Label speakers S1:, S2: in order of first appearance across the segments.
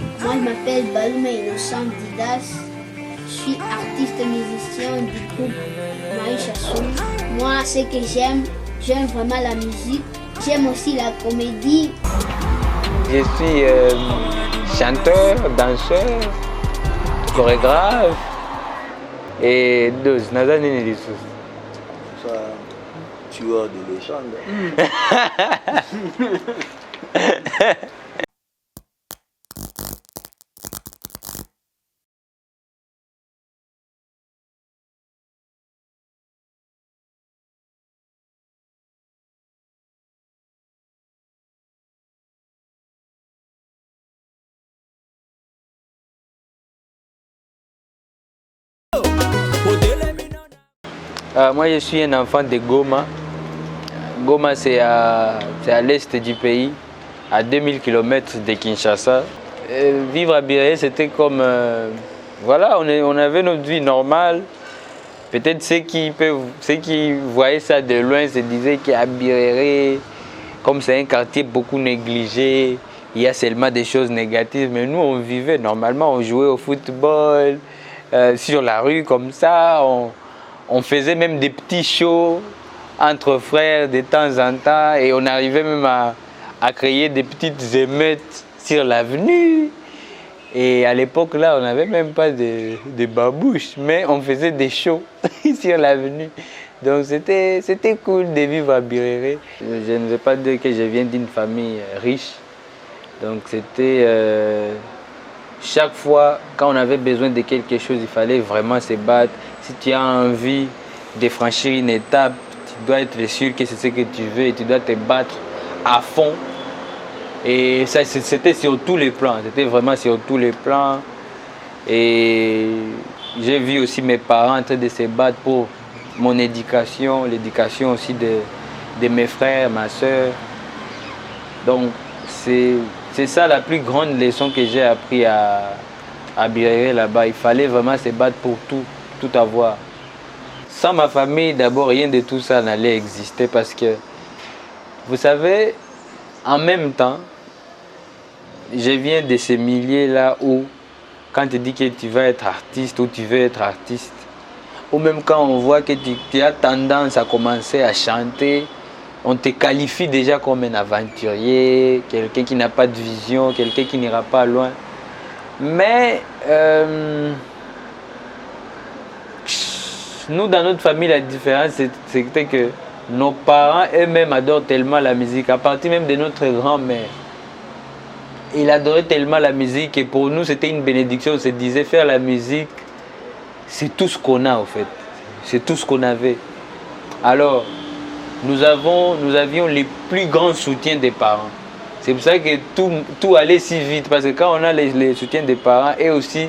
S1: Moi, je m'appelle Balouma Innocent Didas. Je suis artiste musicien du groupe Marie Chasson. Moi, ce que j'aime vraiment la musique. J'aime aussi la comédie.
S2: Je suis chanteur, danseur, chorégraphe et deux.
S3: Tueur de légende.
S2: Moi, je suis un enfant de Goma. Goma, c'est à l'est du pays, à 2000 km de Kinshasa. Vivre à Biré, c'était comme... voilà, on avait notre vie normale. Peut-être ceux qui voyaient ça de loin se disaient qu'à Biré, comme c'est un quartier beaucoup négligé, il y a seulement des choses négatives. Mais nous, on vivait normalement, on jouait au football, sur la rue comme ça. On faisait même des petits shows entre frères de temps en temps et on arrivait même à créer des petites émeutes sur l'avenue. Et à l'époque là, on n'avait même pas de babouches, mais on faisait des shows sur l'avenue. Donc c'était cool de vivre à Biréré. Je ne vais pas dire que je viens d'une famille riche. Donc c'était... chaque fois, quand on avait besoin de quelque chose, il fallait vraiment se battre. Si tu as envie de franchir une étape, tu dois être sûr que c'est ce que tu veux et tu dois te battre à fond. Et ça, c'était sur tous les plans. C'était vraiment sur tous les plans. Et j'ai vu aussi mes parents en train de se battre pour mon éducation, l'éducation aussi de mes frères, ma soeur. Donc, c'est ça la plus grande leçon que j'ai appris à Biréré là-bas. Il fallait vraiment se battre pour tout avoir. Sans ma famille, d'abord, rien de tout ça n'allait exister parce que, vous savez, en même temps, je viens de ces milieux-là où, quand tu dis que tu vas être artiste ou tu veux être artiste, ou même quand on voit que tu as tendance à commencer à chanter, on te qualifie déjà comme un aventurier, quelqu'un qui n'a pas de vision, quelqu'un qui n'ira pas loin. Mais nous, dans notre famille, la différence, c'était que nos parents eux-mêmes adorent tellement la musique, à partir même de notre grand-mère. Il adorait tellement la musique et pour nous, c'était une bénédiction. On se disait, faire la musique, c'est tout ce qu'on a en fait. C'est tout ce qu'on avait. Alors, nous avions les plus grands soutiens des parents. C'est pour ça que tout allait si vite. Parce que quand on a les soutiens des parents, et aussi,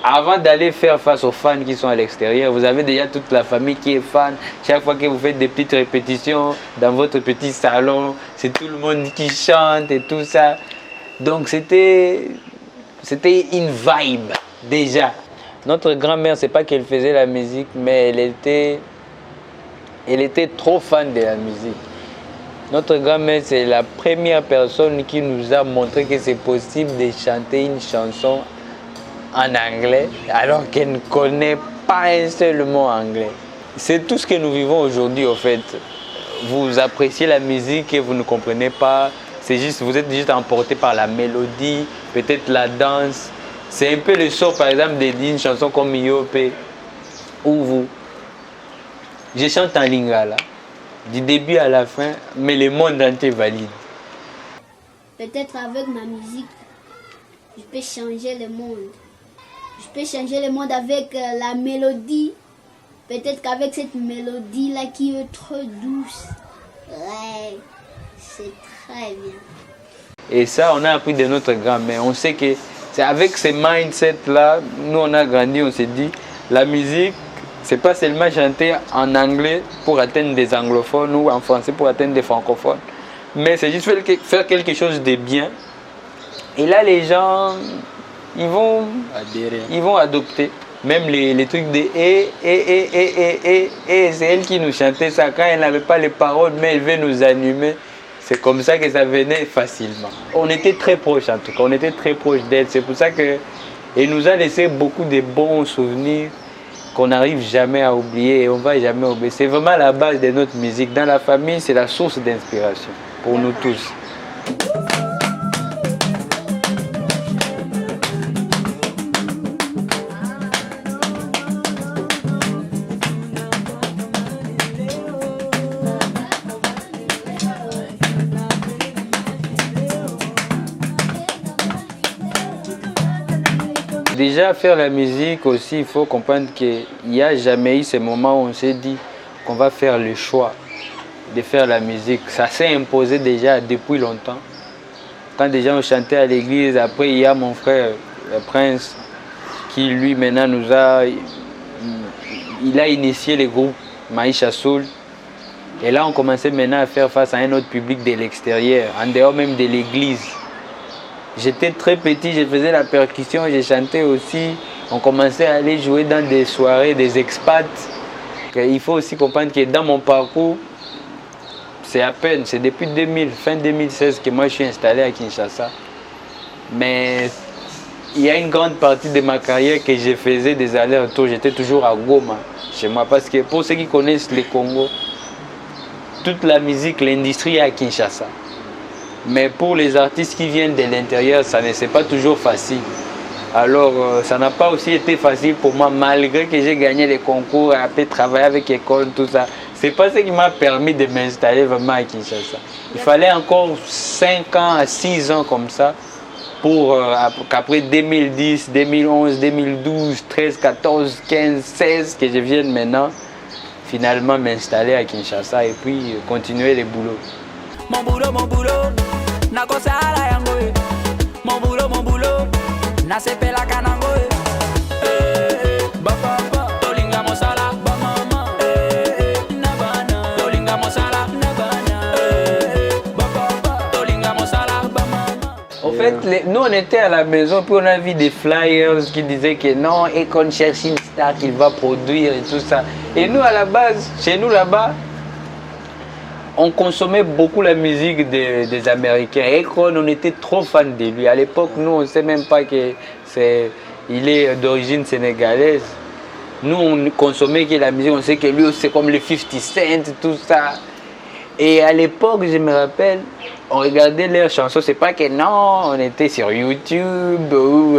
S2: avant d'aller faire face aux fans qui sont à l'extérieur, vous avez déjà toute la famille qui est fan. Chaque fois que vous faites des petites répétitions dans votre petit salon, c'est tout le monde qui chante et tout ça. Donc c'était une vibe déjà. Notre grand-mère, c'est pas qu'elle faisait la musique, mais elle était trop fan de la musique. Notre grand-mère, c'est la première personne qui nous a montré que c'est possible de chanter une chanson en anglais alors qu'elle ne connaît pas un seul mot anglais. C'est tout ce que nous vivons aujourd'hui, au fait. Vous appréciez la musique et vous ne comprenez pas. Vous êtes juste emporté par la mélodie, peut-être la danse. C'est un peu le sort, par exemple, d'une chanson comme Yope, ou vous. Je chante en lingala, du début à la fin, mais le monde entier valide.
S1: Peut-être avec ma musique, je peux changer le monde. Je peux changer le monde avec la mélodie. Peut-être qu'avec cette mélodie-là qui est trop douce. Ouais, c'est très bien.
S2: Et ça, on a appris de notre grand-mère. On sait que c'est avec ce mindset-là, nous on a grandi, on s'est dit, la musique, c'est pas seulement chanter en anglais pour atteindre des anglophones ou en français pour atteindre des francophones. Mais c'est juste faire quelque chose de bien. Et là, les gens, ils vont adopter. Même les trucs de c'est elle qui nous chantait ça. Quand elle n'avait pas les paroles, mais elle veut nous animer. C'est comme ça que ça venait facilement. On était très proches en tout cas, on était très proches d'elle. C'est pour ça que il nous a laissé beaucoup de bons souvenirs qu'on n'arrive jamais à oublier et on ne va jamais oublier. C'est vraiment la base de notre musique. Dans la famille, c'est la source d'inspiration pour nous tous. Déjà, faire la musique aussi, il faut comprendre qu'il n'y a jamais eu ce moment où on s'est dit qu'on va faire le choix de faire la musique. Ça s'est imposé déjà depuis longtemps. Quand déjà on chantait à l'église, après il y a mon frère, le Prince, qui lui maintenant il a initié le groupe Maïcha Soul. Et là on commençait maintenant à faire face à un autre public de l'extérieur, en dehors même de l'église. J'étais très petit, je faisais la percussion, je chantais aussi. On commençait à aller jouer dans des soirées, des expats. Il faut aussi comprendre que dans mon parcours, c'est à peine, c'est depuis 2000, fin 2016 que moi je suis installé à Kinshasa. Mais il y a une grande partie de ma carrière que je faisais des allers-retours. J'étais toujours à Goma, chez moi. Parce que pour ceux qui connaissent le Congo, toute la musique, l'industrie est à Kinshasa. Mais pour les artistes qui viennent de l'intérieur, ça ne c'est pas toujours facile. Alors, ça n'a pas aussi été facile pour moi, malgré que j'ai gagné les concours, après travailler avec l'école, tout ça. C'est pas ce qui m'a permis de m'installer vraiment à Kinshasa. Il fallait encore 5 ans à 6 ans comme ça, pour qu'après 2010, 2011, 2012, 13, 14, 15, 16, que je vienne maintenant, finalement m'installer à Kinshasa et puis continuer les boulots.
S4: Mon boulot, na kosa ala yango. Mon boulot, na sepe la kanango. Baba, tolinga mosala, ba mama. Na bana, tolinga mosala, na bana. Baba, tolinga mosala, ba mama.
S2: En fait, nous on était à la maison puis on a vu des flyers qui disaient que non, et qu'on cherche une star qu'il va produire et tout ça. Et nous à la base, chez nous là-bas, on consommait beaucoup la musique des Américains. Et quand on était trop fans de lui. À l'époque, nous, on ne sait même pas qu'il est d'origine sénégalaise. Nous, on consommait que la musique, on sait que lui, c'est comme le 50 Cent, tout ça. Et à l'époque, je me rappelle, on regardait leurs chansons. C'est pas que non, on était sur YouTube où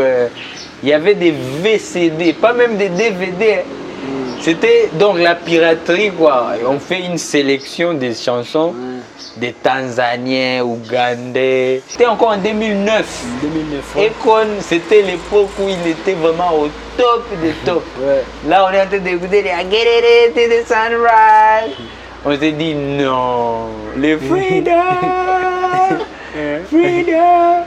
S2: il y avait des VCD, pas même des DVD. C'était donc la piraterie quoi. On fait une sélection des chansons des Tanzaniens, Ougandais. C'était encore en 2009. 2009 ouais. Et c'était l'époque où il était vraiment au top des tops. Ouais. Là on est en train d'écouter les I Get It to the Sunrise. On s'est dit non, les Freedom, Freedom.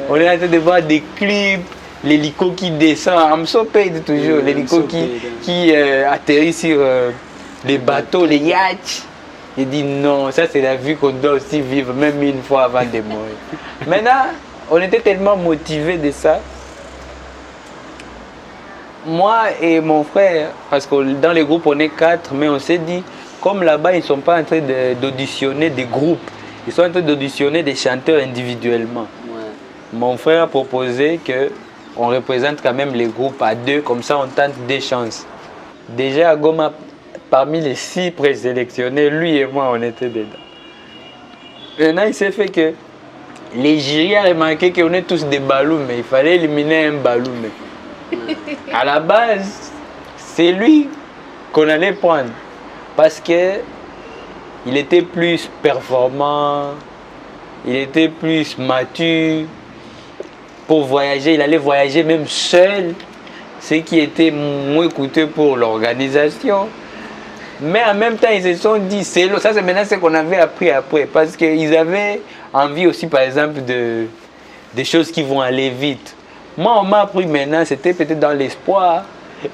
S2: On est en train de voir des clips. L'hélico qui descend, I'm so paid toujours, l'hélico qui atterrit sur les bateaux, les yachts. Il dit non, ça c'est la vie qu'on doit aussi vivre, même une fois avant de mourir. Maintenant, on était tellement motivés de ça. Moi et mon frère, parce que dans les groupes on est 4, mais on s'est dit, comme là-bas ils ne sont pas en train d'auditionner des groupes, ils sont en train d'auditionner des chanteurs individuellement. Ouais. Mon frère a proposé que on représente quand même les groupes à 2, comme ça on tente des chances. Déjà à Goma, parmi les 6 présélectionnés, lui et moi on était dedans. Maintenant il s'est fait que les jurys ont remarqué qu'on est tous des balous, mais il fallait éliminer un balou. À la base, c'est lui qu'on allait prendre parce que il était plus performant, il était plus mature. Pour voyager, il allait voyager même seul, ce qui était moins coûteux pour l'organisation. Mais en même temps, ils se sont dit, ça c'est maintenant ce qu'on avait appris après, parce qu'ils avaient envie aussi, par exemple, des choses qui vont aller vite. Moi, on m'a appris maintenant, c'était peut-être dans l'espoir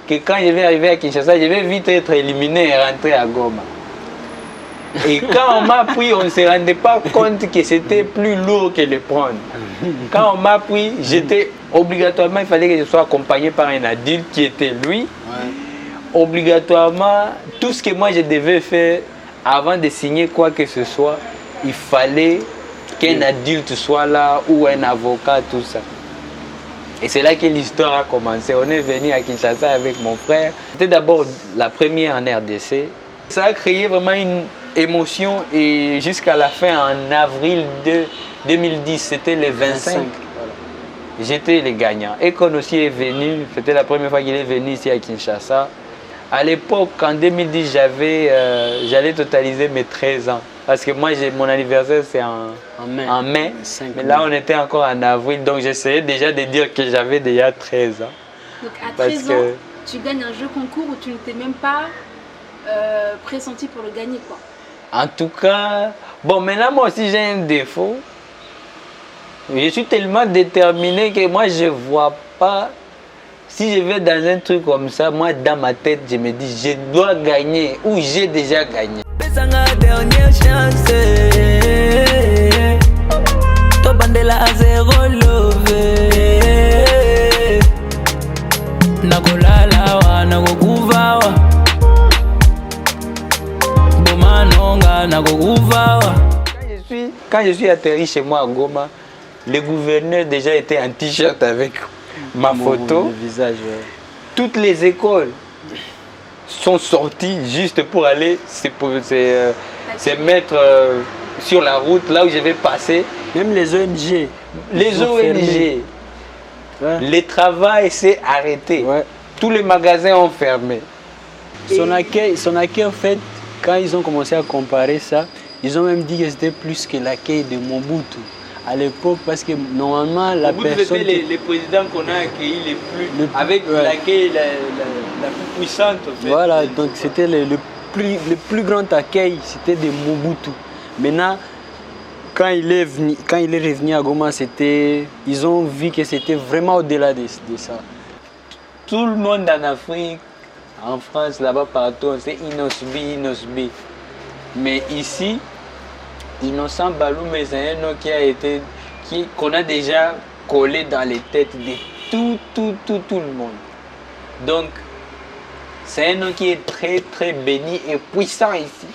S2: que quand je vais arriver à Kinshasa, je vais vite être éliminé et rentrer à Goma. Et quand on m'a pris, on ne se rendait pas compte que c'était plus lourd que le prendre. Quand on m'a pris, j'étais obligatoirement, il fallait que je sois accompagné par un adulte qui était lui. Ouais. Obligatoirement, tout ce que moi je devais faire avant de signer quoi que ce soit, il fallait qu'un adulte soit là ou un avocat, tout ça. Et c'est là que l'histoire a commencé. On est venu à Kinshasa avec mon frère. C'était d'abord la première en RDC. Ça a créé vraiment une émotion et jusqu'à la fin, en avril 2010, c'était les 25. Voilà. J'étais le gagnant. Ekon aussi est venu, c'était la première fois qu'il est venu ici à Kinshasa. À l'époque, en 2010, j'allais totaliser mes 13 ans. Parce que moi, mon anniversaire, c'est en mai. Mais là, on était encore en avril. Donc, j'essayais déjà de dire que j'avais déjà 13 ans.
S5: Donc, à 13 ans, tu gagnes un jeu concours où tu n'étais même pas pressenti pour le gagner, quoi.
S2: En tout cas, bon, maintenant, moi aussi, j'ai un défaut. Je suis tellement déterminé que moi, je ne vois pas. Si je vais dans un truc comme ça, moi, dans ma tête, je me dis, je dois gagner ou j'ai déjà gagné.
S4: C'est ma dernière chance. To bandela a zéro love. Nakolala wa nakokuva wa. Bomanonga nakokuva wa.
S2: Quand je suis atterri chez moi à Goma, le gouverneur déjà était en t-shirt avec ma photo.
S6: Le visage, ouais.
S2: Toutes les écoles sont sorties juste pour aller se mettre sur la route, là où je vais passer.
S6: Même les ONG.
S2: Les ONG.
S6: Ouais.
S2: Le travail s'est arrêté.
S6: Ouais.
S2: Tous les magasins ont fermé.
S6: Son accueil, en fait, quand ils ont commencé à comparer ça, ils ont même dit que c'était plus que l'accueil de Mobutu à l'époque, parce que normalement la personne...
S2: C'était les présidents qu'on a accueillis avec l'accueil la plus puissante. En fait.
S6: Voilà, donc c'était le plus grand accueil, c'était de Mobutu. Maintenant, quand il est revenu à Goma, ils ont vu que c'était vraiment au-delà de ça.
S2: Tout le monde en Afrique, en France, là-bas, partout, on sait Inosbi. Mais ici, Innocent Baloum, c'est un nom qu'on a déjà collé dans les têtes de tout le monde. Donc, c'est un nom qui est très très béni et puissant ici.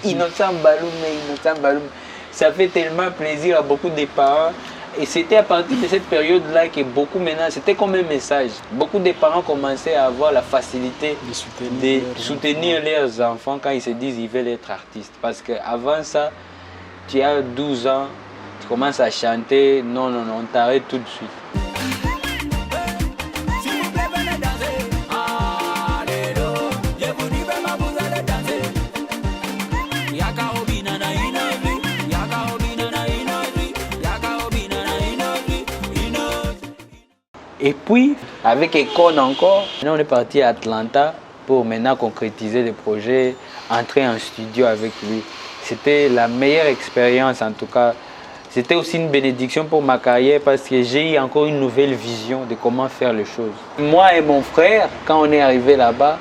S2: Innocent Baloum. Ça fait tellement plaisir à beaucoup de parents. Et c'était à partir de cette période-là que beaucoup maintenant, c'était comme un message. Beaucoup de parents commençaient à avoir la facilité de soutenir leurs enfants quand ils se disent qu'ils veulent être artistes. Parce qu'avant ça, tu as 12 ans, tu commences à chanter, non, on t'arrête tout de suite. Et puis, avec Econ encore, on est parti à Atlanta pour maintenant concrétiser le projet, entrer en studio avec lui. C'était la meilleure expérience en tout cas. C'était aussi une bénédiction pour ma carrière parce que j'ai eu encore une nouvelle vision de comment faire les choses. Moi et mon frère, quand on est arrivé là-bas,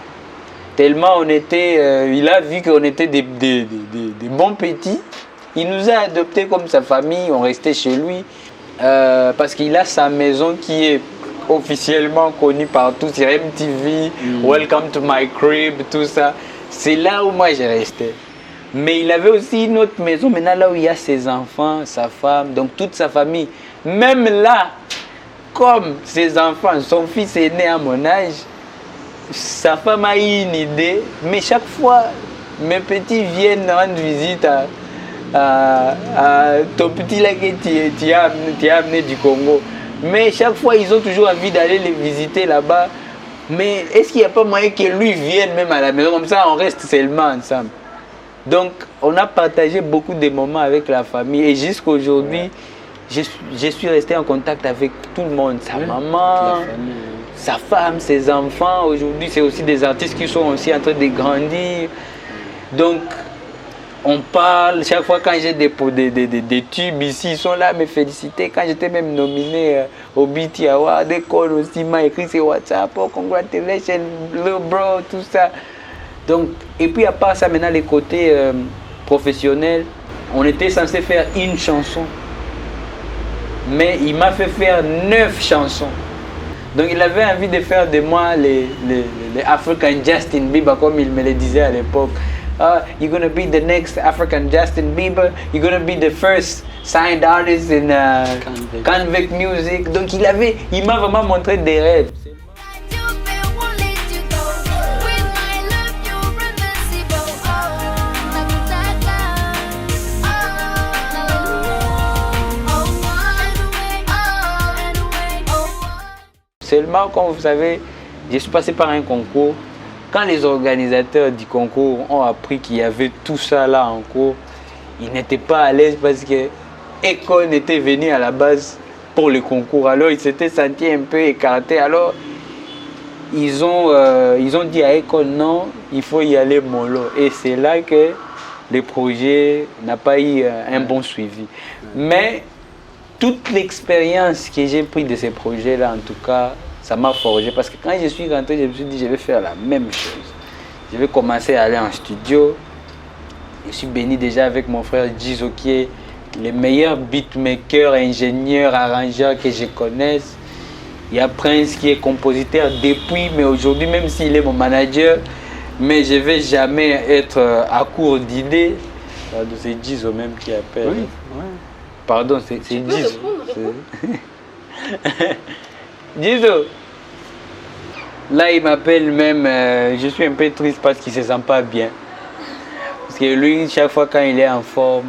S2: tellement on était, il a vu qu'on était des bons petits. Il nous a adoptés comme sa famille, on restait chez lui parce qu'il a sa maison qui est officiellement connue partout sur MTV, Welcome to my crib, tout ça. C'est là où moi j'ai resté. Mais il avait aussi une autre maison, maintenant là où il y a ses enfants, sa femme, donc toute sa famille. Même là, comme ses enfants, son fils est né à mon âge, sa femme a eu une idée, mais chaque fois, mes petits viennent rendre visite à ton petit là que tu as amené du Congo. Mais chaque fois, ils ont toujours envie d'aller les visiter là-bas. Mais est-ce qu'il n'y a pas moyen que lui vienne même à la maison? Comme ça, on reste seulement ensemble. Donc, on a partagé beaucoup de moments avec la famille. Et jusqu'à aujourd'hui, je suis resté en contact avec tout le monde. Sa maman, sa femme, ses enfants. Aujourd'hui, c'est aussi des artistes qui sont aussi en train de grandir. Donc, on parle. Chaque fois quand j'ai des tubes ici, ils sont là à me féliciter. Quand j'étais même nominé au BET Award, des calls aussi, m'a écrit sur WhatsApp, oh, congratulations, little bro, tout ça. Donc, et puis à part ça, maintenant les côtés professionnels, on était censé faire une chanson. Mais il m'a fait faire 9 chansons. Donc il avait envie de faire de moi les African Justin Bieber, comme il me le disait à l'époque. you're gonna be the next African Justin Bieber, you're gonna be the first signed artist in Convict Music. Donc il m'a vraiment montré des rêves. Seulement, comme vous savez, je suis passé par un concours. Quand les organisateurs du concours ont appris qu'il y avait tout ça là en cours, ils n'étaient pas à l'aise parce que Akon était venu à la base pour le concours. Alors, ils s'étaient sentis un peu écartés. Alors, ils ont dit à Akon, non, il faut y aller mollo. Et c'est là que le projet n'a pas eu un bon suivi. Mais toute l'expérience que j'ai prise de ces projets-là, en tout cas, ça m'a forgé. Parce que quand je suis rentré, je me suis dit, je vais faire la même chose. Je vais commencer à aller en studio. Je suis béni déjà avec mon frère Jizo, qui est le meilleur beatmaker, ingénieur, arrangeur que je connaisse. Il y a Prince qui est compositeur depuis, mais aujourd'hui, même s'il est mon manager, mais je ne vais jamais être à court d'idées. C'est Jizo même qui appelle.
S6: Oui, ouais.
S2: Pardon, c'est Jizo. Jizo. Là, il m'appelle même, je suis un peu triste parce qu'il ne se sent pas bien. Parce que lui, chaque fois quand il est en forme,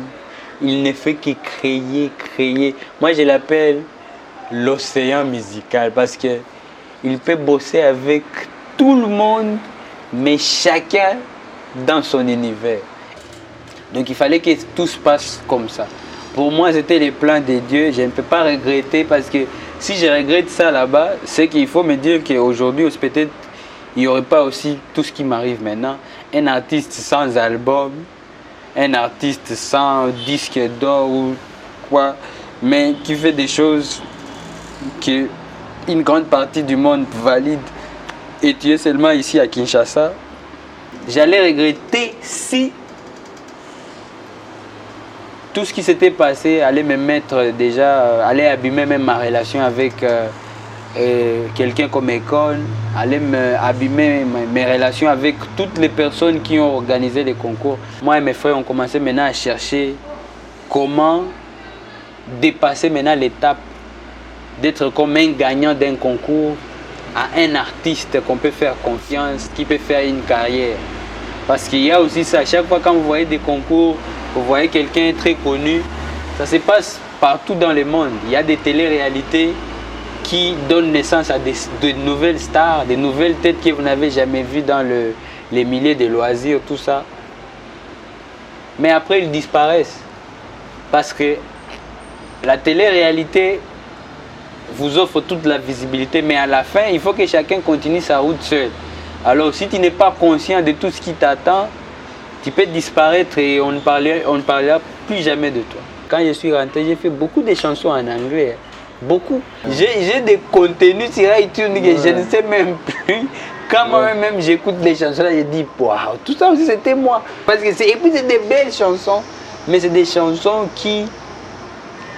S2: il ne fait que créer. Moi, je l'appelle l'océan musical parce qu'il peut bosser avec tout le monde, mais chacun dans son univers. Donc, il fallait que tout se passe comme ça. Pour moi, c'était les plans de Dieu. Je ne peux pas regretter parce que si je regrette ça là-bas, c'est qu'il faut me dire qu'aujourd'hui, peut-être, il n'y aurait pas aussi tout ce qui m'arrive maintenant. Un artiste sans album, un artiste sans disque d'or ou quoi, mais qui fait des choses qu'une grande partie du monde valide. Et tu es seulement ici à Kinshasa. J'allais regretter si tout ce qui s'était passé allait me mettre déjà, allait abîmer même ma relation avec quelqu'un comme Akon, allait abîmer mes relations avec toutes les personnes qui ont organisé les concours. Moi et mes frères ont commencé maintenant à chercher comment dépasser maintenant l'étape d'être comme un gagnant d'un concours à un artiste qu'on peut faire confiance, qui peut faire une carrière. Parce qu'il y a aussi ça, chaque fois quand vous voyez des concours, vous voyez quelqu'un très connu, ça se passe partout dans le monde. Il y a des téléréalités qui donnent naissance à de nouvelles stars, des nouvelles têtes que vous n'avez jamais vues dans les milieux des loisirs, tout ça. Mais après, ils disparaissent. Parce que la télé-réalité vous offre toute la visibilité, mais à la fin, il faut que chacun continue sa route seul. Alors, si tu n'es pas conscient de tout ce qui t'attend, tu peux disparaître et on ne parlera plus jamais de toi. Quand je suis rentré, j'ai fait beaucoup de chansons en anglais. Beaucoup. J'ai des contenus sur iTunes que je ne sais même plus. Quand moi-même j'écoute les chansons là, je dis waouh, tout ça aussi c'était moi. Parce que et puis c'est des belles chansons, mais c'est des chansons qui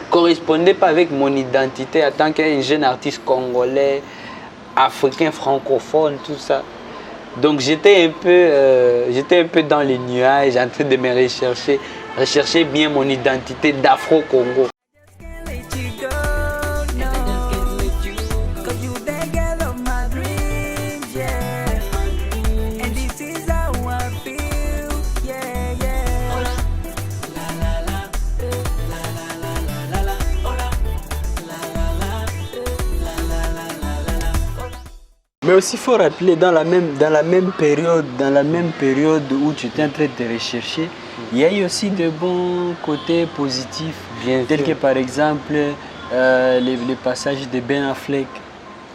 S2: correspondaient pas avec mon identité en tant qu'un jeune artiste congolais, africain, francophone, tout ça. Donc j'étais un peu dans les nuages, en train de me rechercher bien mon identité d'Afro-Congo.
S6: Mais aussi, il faut rappeler, dans la même période où tu étais en train de rechercher, il y a eu aussi de bons côtés positifs, tels que par exemple les passages de Ben Affleck.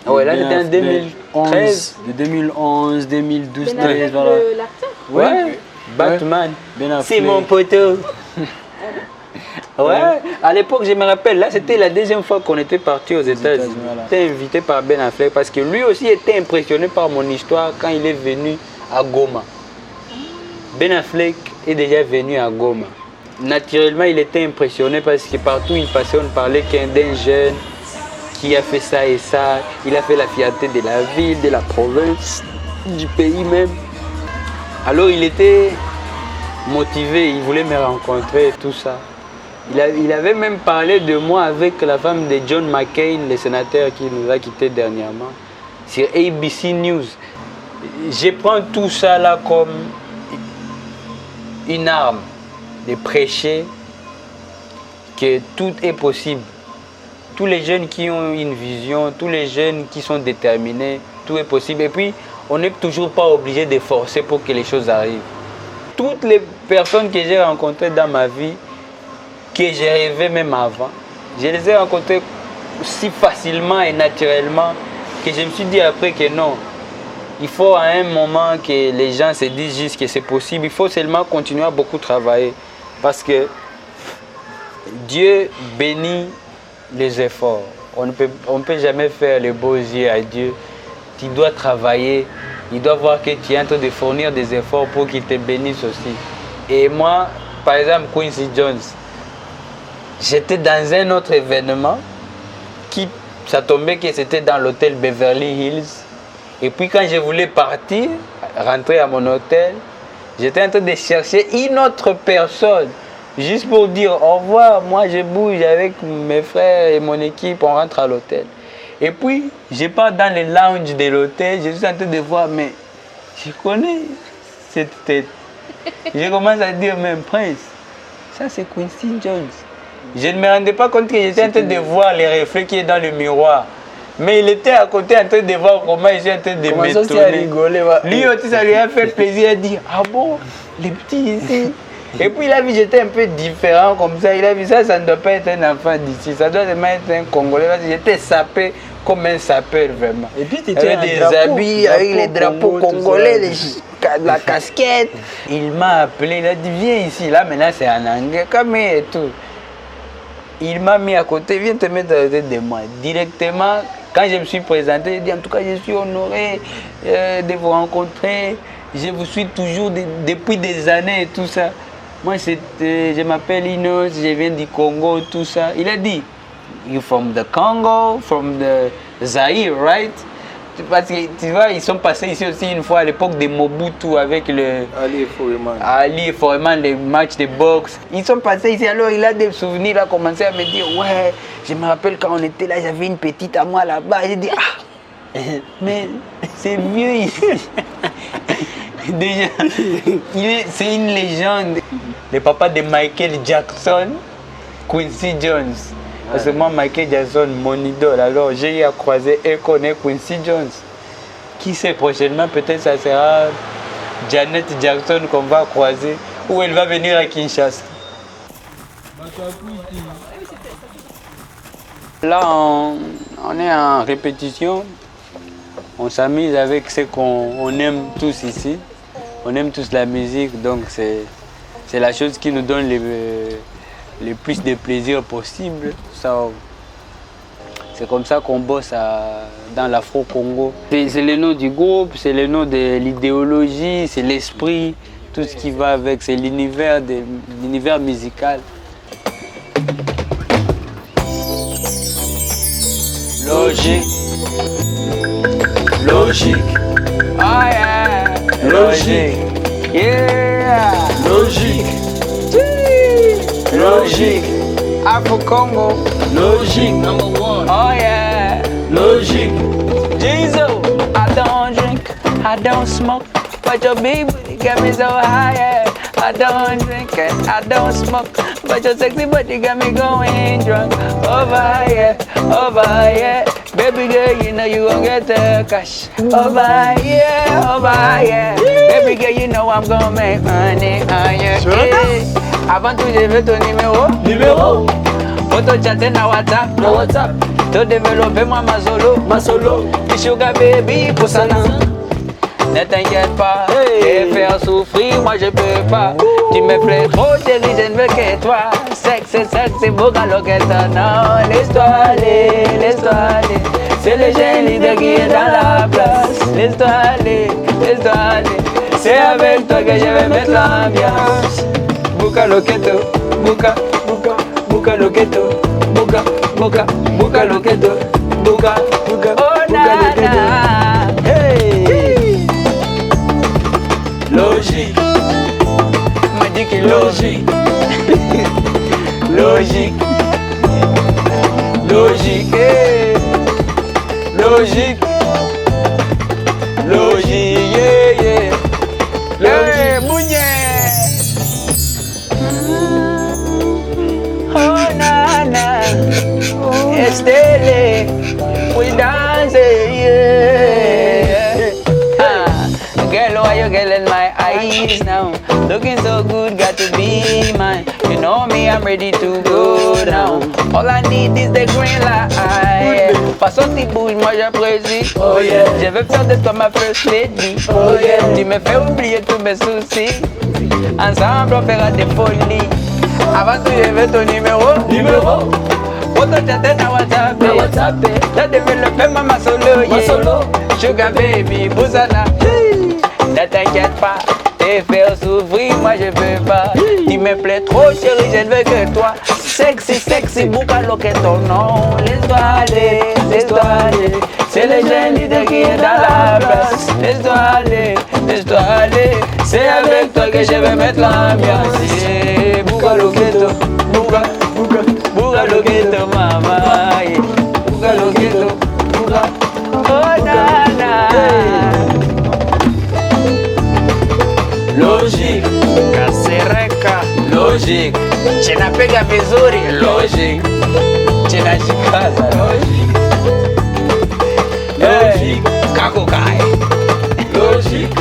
S2: Ah ouais, là c'était en 2013.
S6: De 2011, 2012,
S5: Ben Affleck,
S6: 2013, voilà.
S5: l'acteur.
S2: Ouais, Batman.
S6: Ben Affleck.
S2: C'est mon poteau. Ouais, à l'époque, je me rappelle, là c'était la deuxième fois qu'on était parti aux États-Unis.
S6: Voilà.
S2: J'étais invité par Ben Affleck parce que lui aussi était impressionné par mon histoire quand il est venu à Goma. Ben Affleck est déjà venu à Goma. Naturellement, il était impressionné parce que partout où il passait, on parlait d'un jeune qui a fait ça et ça. Il a fait la fierté de la ville, de la province, du pays même. Alors il était
S6: motivé, il voulait me rencontrer et tout ça. Il avait même parlé de moi avec la femme de John McCain, le sénateur qui nous a quittés dernièrement, sur ABC News. Je prends tout ça là comme une arme de prêcher que tout est possible. Tous les jeunes qui ont une vision, tous les jeunes qui sont déterminés, tout est possible. Et puis, on n'est toujours pas obligé de forcer pour que les choses arrivent. Toutes les personnes que j'ai rencontrées dans ma vie, que j'ai rêvé même avant, je les ai rencontrées si facilement et naturellement que je me suis dit après que non, il faut à un moment que les gens se disent juste que c'est possible. Il faut seulement continuer à beaucoup travailler parce que Dieu bénit les efforts. On ne peut jamais faire les beaux yeux à Dieu. Tu dois travailler. Il doit voir que tu es en train de fournir des efforts pour qu'il te bénisse aussi. Et moi, par exemple, Quincy Jones, j'étais dans un autre événement qui, ça tombait que c'était dans l'hôtel Beverly Hills. Et puis quand je voulais partir, rentrer à mon hôtel, j'étais en train de chercher une autre personne. Juste pour dire au revoir, moi je bouge avec mes frères et mon équipe, on rentre à l'hôtel. Et puis, je pars dans le lounge de l'hôtel, je suis en train de voir, mais je connais cette tête. Je commence à dire, mais Prince, ça c'est Quincy Jones. Je ne me rendais pas compte que j'étais en train de voir les reflets qui est dans le miroir. Mais il était à côté en train de voir comment je suis en train de m'étonner. Lui aussi, ça lui a fait plaisir de dire, ah bon, les petits ici. Et puis il a vu que j'étais un peu différent comme ça. Il a vu ça, ça ne doit pas être un enfant d'ici. Ça doit être un Congolais. J'étais sapé comme un sapeur vraiment.
S3: Et puis tu
S6: étais des habits avec les drapeaux congolais, la casquette. Il m'a appelé, il a dit viens ici. Là maintenant c'est en anglais, comme et tout. Il m'a mis à côté, viens te mettre à côté de moi. Directement, quand je me suis présenté, il dit en tout cas je suis honoré de vous rencontrer. Je vous suis toujours depuis des années et tout ça. Moi, je m'appelle Inos, je viens du Congo, tout ça. Il a dit, you from the Congo, from the Zaire, right? Parce que tu vois, ils sont passés ici aussi une fois à l'époque de Mobutu avec le Ali Foreman, les matchs de boxe. Ils sont passés ici, alors il a des souvenirs, il a commencé à me dire, ouais, je me rappelle quand on était là, j'avais une petite à moi là-bas. J'ai dit, ah, mais c'est vieux ici. Déjà, c'est une légende. Le papa de Michael Jackson, Quincy Jones. Parce que moi, Michael Jackson, mon idole. Alors, j'ai eu à croiser et connaître Quincy Jones. Qui sait, prochainement, peut-être ça sera Janet Jackson qu'on va croiser. Ou elle va venir à Kinshasa. Là, on est en répétition. On s'amuse avec ce qu'on aime tous ici. On aime tous la musique, donc c'est la chose qui nous donne le plus de plaisir possible. C'est comme ça qu'on bosse dans l'Afro-Congo. C'est le nom du groupe, c'est le nom de l'idéologie, c'est l'esprit, tout ce qui va avec, c'est l'univers musical. Logique. Logique. Oh yeah. Logique. Yeah. Logique. Logique. Afro-Congo. Logique. Number one. Oh yeah. Logique. Jesus. I don't drink, I don't smoke, but your baby got me so high. Yeah. I don't drink and I don't smoke, but your sexy body got me going drunk. Over here, baby girl, you know you gon' get the cash. Over here, baby girl, you know I'm gon' make money on you. Hey. Avant tout, je veux ton numéro. Photo chatter na WhatsApp. To développer moi ma solo. Sugar baby, pour ça non. Ne t'inquiète pas, te faire souffrir, moi je peux pas. Tu me plais trop, chérie, je ne veux que toi. Sexe, beau quand l'orchestre. Non, laisse-toi aller. C'est le jeune leader qui est dans la place. Laisse-toi aller. C'est avec toi que je vais mettre l'ambiance. Buka loketo, buka loketo, buka loketo, oh nana. Hey. Logique. M'a dit
S2: logique. Logique. Logique. Logique. Logique. Yeah, yeah. Logique. Oh, nana. Estelle. We dance, yeah. Girl, why you getting my eyes now? Looking so good, got to be mine. You know me, I'm ready to go now. All I need is the green light. Façon t'y bouge, moi j'apprécie. Oh yeah. Je veux faire de toi ma first lady. Oh yeah. Tu me fais oublier tous mes soucis. Ensemble on fera des folies. Avant tout, je veux ton numéro. Photo chatter na WhatsApp. T'as développé ma solo, yeah. Sugar baby, Bousana. Ne t'inquiète pas, te faire s'ouvrir, moi je veux pas. Tu me plais trop chérie, je ne veux que toi. Sexy, Boukalo que ton nom. Laisse-toi aller, c'est le jeune leader qui est dans la place. Laisse-toi aller, c'est avec toi que je vais mettre l'ambiance. Boukalo Ghetto, Boukalo Ghetto, maman. Boukalo Ghetto, oh nana. Logique, Kasereka, logique. Chenapega vizuri, logique. Chenashikaza, logique. Logique, Kakokai, logique.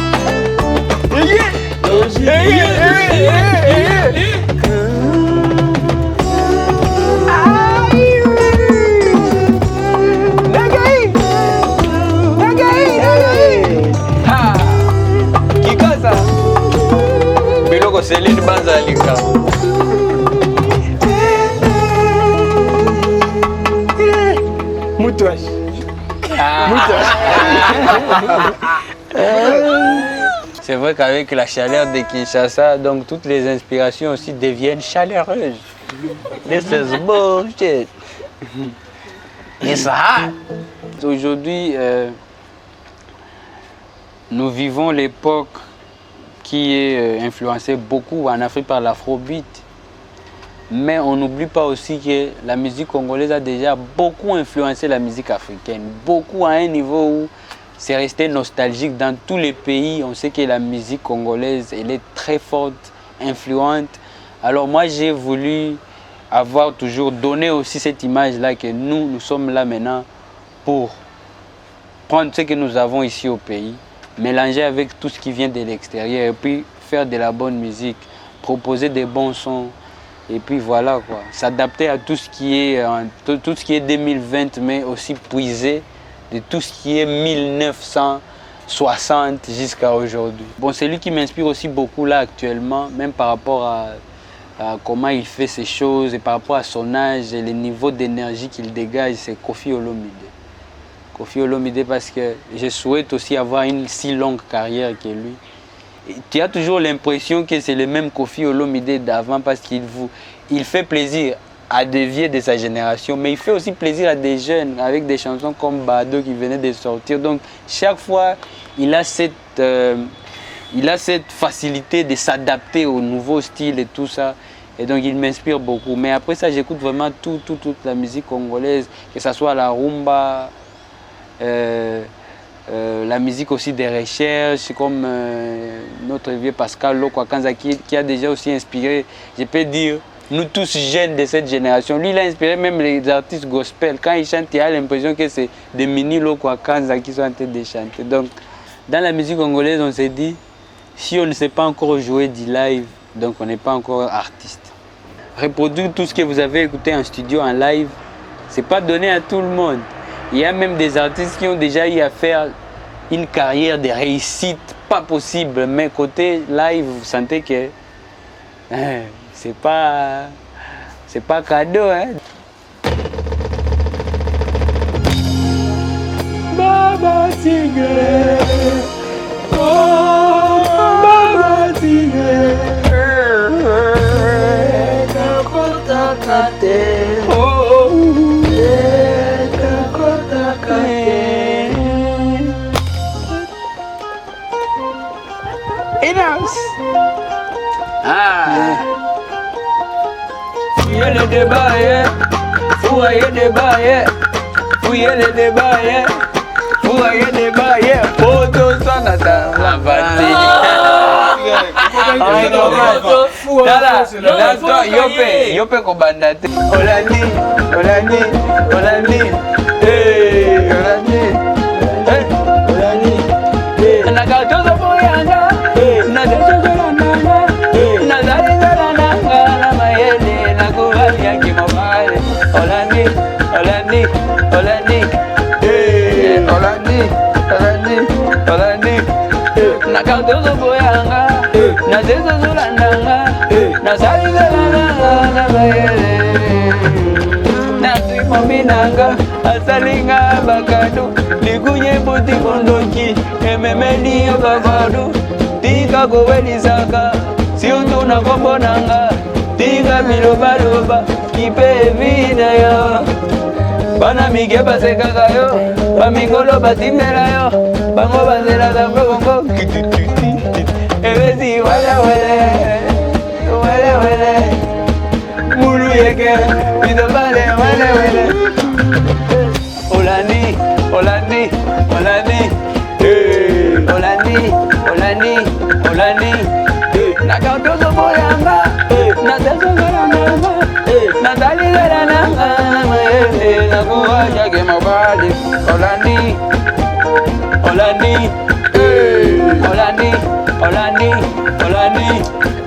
S2: Céline Banzalika. Moutouache. C'est vrai qu'avec la chaleur de Kinshasa, donc toutes les inspirations aussi deviennent chaleureuses. This is bullshit. It's hot. Aujourd'hui, nous vivons l'époque qui est influencé beaucoup en Afrique par l'afrobeat. Mais on n'oublie pas aussi que la musique congolaise a déjà beaucoup influencé la musique africaine. Beaucoup à un niveau où c'est resté nostalgique dans tous les pays. On sait que la musique congolaise, elle est très forte, influente. Alors moi, j'ai voulu avoir toujours donné aussi cette image-là que nous sommes là maintenant pour prendre ce que nous avons ici au pays, mélanger avec tout ce qui vient de l'extérieur et puis faire de la bonne musique, proposer des bons sons et puis voilà quoi, s'adapter à tout ce qui est 2020 mais aussi puiser de tout ce qui est 1960 jusqu'à aujourd'hui. Bon, c'est lui qui m'inspire aussi beaucoup là actuellement, même par rapport à comment il fait ses choses et par rapport à son âge et le niveau d'énergie qu'il dégage, c'est Koffi Olomide. Koffi Olomide parce que je souhaite aussi avoir une si longue carrière que lui. Et tu as toujours l'impression que c'est le même Koffi Olomide d'avant parce qu'il fait plaisir à des vieux de sa génération, mais il fait aussi plaisir à des jeunes avec des chansons comme Bado qui venait de sortir. Donc chaque fois, il a cette facilité de s'adapter au nouveau style et tout ça. Et donc il m'inspire beaucoup. Mais après ça, j'écoute vraiment toute la musique congolaise, que ce soit la rumba, la musique aussi des recherches, comme notre vieux Pascal Lokwakanza qui a déjà aussi inspiré, je peux dire, nous tous jeunes de cette génération. Lui, il a inspiré même les artistes gospel. Quand il chante, il a l'impression que c'est des mini Lokwakanza qui sont en train de chanter. Donc, dans la musique congolaise, on s'est dit, si on ne sait pas encore jouer du live, donc on n'est pas encore artiste. Reproduire tout ce que vous avez écouté en studio, en live, c'est pas donné à tout le monde. Il y a même des artistes qui ont déjà eu à faire une carrière de réussite pas possible, mais côté live, vous sentez que c'est pas cadeau, hein. Baba Tigre, oh Baba Tigre, les débats, yeah. Fouillez les débats, yeah. Fouillez les débats, yeah. Fouillez les débats, yeah. Photo sana dans la partie. Yope kobandate. Olani, Olani, Olani. Hey, Olani. Hey, Olani. Nakatoza boyanga. Nadezo nanga. Nazaliza nanga na mayele nakubali yake mabale. Olani, Olani, Olani. Hey, Olani, Olani, Olani. Nakatoza boyanga. Nadezo nanga. Nazaliza nanga na mayele. Minanga asalinga bakadu ligunye buti kondoki ememeli yobagadu tika kowelisaka siuntu na kombonanga tika bilobaloba kipe vida yo bana mige basekaka yo bamingolo batimela yo bango bazelaka mbongo ebezi wele mulu yeke bidobale wele Olani, Olani, Olani, hey. Olani, Olani, Olani, hey. Nakatozo boyanga, hey. Natezo nanga, hey. Natali nanga, hey. Nakuwa yake mabali. Olani, Olani, hey. Olani, Olani, Olani,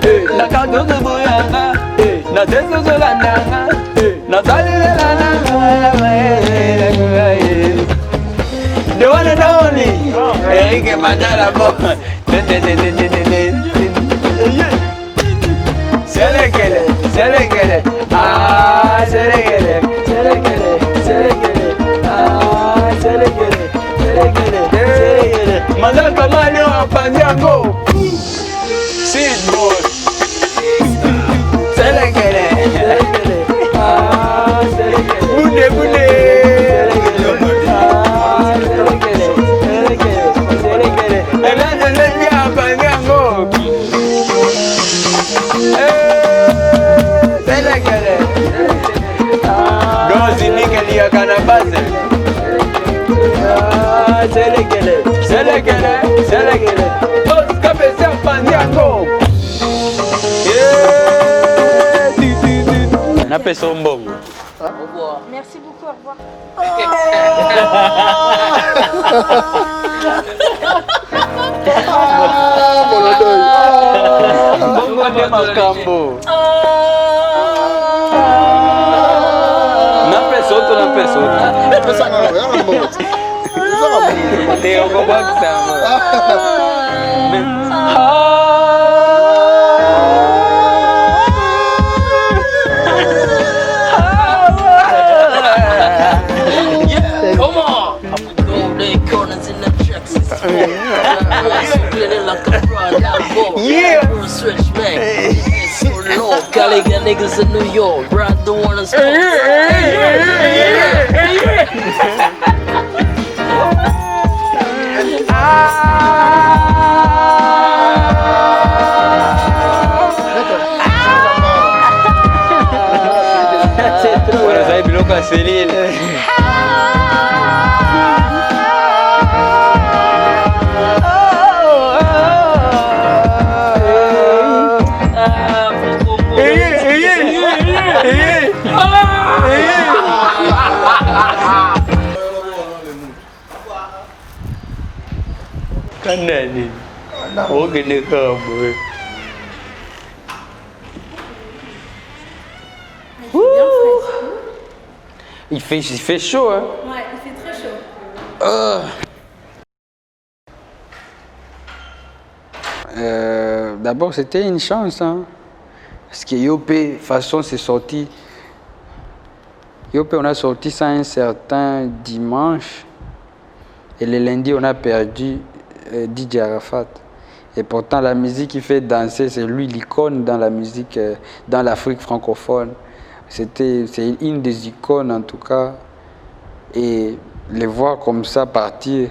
S2: hey. Nakatozo boyanga, hey. Natezo nanga, hey. Natali nanga, the one and only Enrique Mandala Boy. Selekele, selekele, ah, selekele, selekele, selekele, ah, selekele, selekele, selekele. Mandala Kamani wa Pandiango. Seed boy. Selekele, selekele, ah, selekele. Bunde, bunde. Selekele, Oscar Bessia Pandiango. On appelle ça un bon.
S5: Au revoir. Merci beaucoup, au revoir.
S2: Bongo de Macambo. N'appelle ça, Teo Kobaksa.
S7: Come on! I'm going to corners in the tracks. Yeah! Switch man. So low. Calling the niggas in New York. Brad the one that's
S2: Bueno, sai biloka Celine. Kanani. Oke ni kamu. Il fait chaud, hein?
S5: Ouais, il fait très chaud.
S6: D'abord, c'était une chance, hein? Parce que Yopé, de toute façon, c'est sorti. Yopé, on a sorti ça un certain dimanche. Et le lundi, on a perdu DJ Arafat. Et pourtant, la musique qui fait danser, c'est lui l'icône dans la musique, dans l'Afrique francophone. C'est une des icônes en tout cas. Et les voir comme ça partir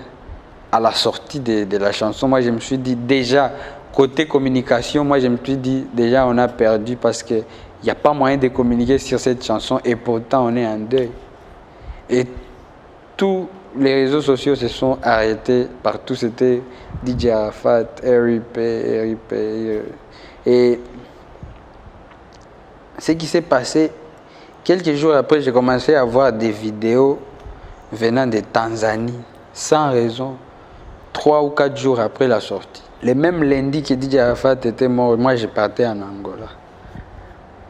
S6: à la sortie de la chanson, moi je me suis dit déjà, côté communication, moi je me suis dit déjà on a perdu parce que Il n'y a pas moyen de communiquer sur cette chanson et pourtant on est en deuil. Et tous les réseaux sociaux se sont arrêtés partout. C'était DJ Arafat, RIP. Et ce qui s'est passé, quelques jours après, j'ai commencé à voir des vidéos venant de Tanzanie, sans raison, 3 ou 4 jours après la sortie. Le même lundi que DJ Arafat était mort, moi je partais en Angola.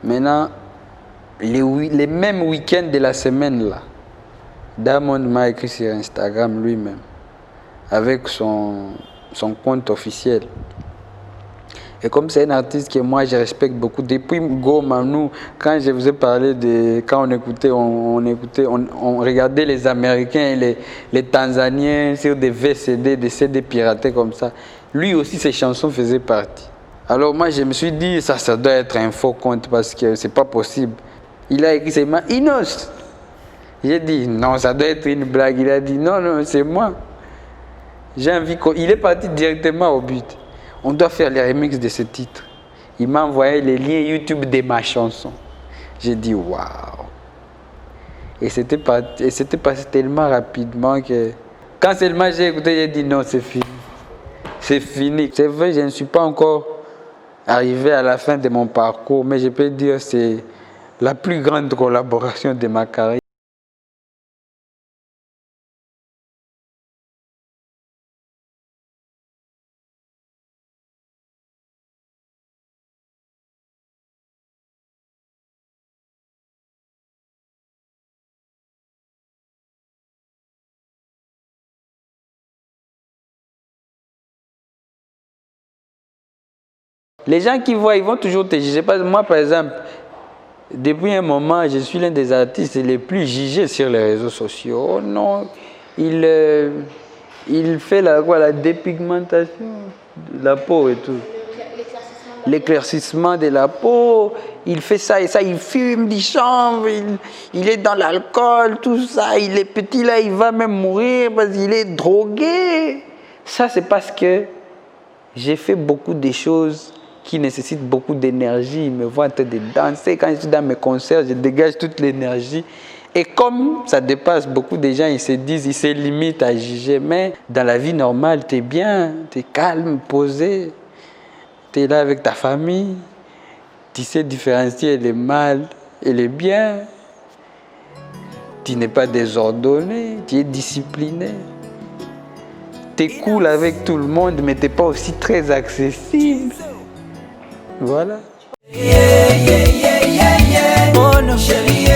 S6: Maintenant, les mêmes week-ends de la semaine là, Diamond m'a écrit sur Instagram lui-même, avec son compte officiel. Et comme c'est un artiste que moi je respecte beaucoup, depuis Goma, nous, quand je vous ai parlé de. Quand on regardait les Américains et les Tanzaniens sur des VCD, des CD piratés comme ça. Lui aussi, ses chansons faisaient partie. Alors moi, je me suis dit, ça doit être un faux compte parce que c'est pas possible. Il a écrit seulement Inos. J'ai dit, non, ça doit être une blague. Il a dit, non, c'est moi. J'ai envie il est parti directement au but. On doit faire les remixes de ce titre. Il m'a envoyé les liens YouTube de ma chanson. J'ai dit, waouh. Et c'était passé tellement rapidement que quand seulement j'ai écouté, j'ai dit, non, c'est fini. C'est fini. C'est vrai, je ne suis pas encore arrivé à la fin de mon parcours, mais je peux dire que c'est la plus grande collaboration de ma carrière. Les gens qui voient, ils vont toujours te juger. Moi, par exemple, depuis un moment, je suis l'un des artistes les plus jugés sur les réseaux sociaux. Oh non, il fait la dépigmentation de la peau et tout. L'éclaircissement de la peau. Il fait ça et ça, il fume, il chante, il est dans l'alcool, tout ça. Il est petit là, il va même mourir parce qu'il est drogué. Ça, c'est parce que j'ai fait beaucoup de choses qui nécessite beaucoup d'énergie. Ils me voient en train de danser. Quand je suis dans mes concerts, je dégage toute l'énergie. Et comme ça dépasse beaucoup de gens, ils se disent, ils se limitent à juger. Mais dans la vie normale, tu es bien, tu es calme, posé. Tu es là avec ta famille. Tu sais différencier le mal et le bien. Tu n'es pas désordonné, tu es discipliné. Tu es cool avec tout le monde, mais tu n'es pas aussi très accessible. Voilà.
S4: Oh non. Chérie,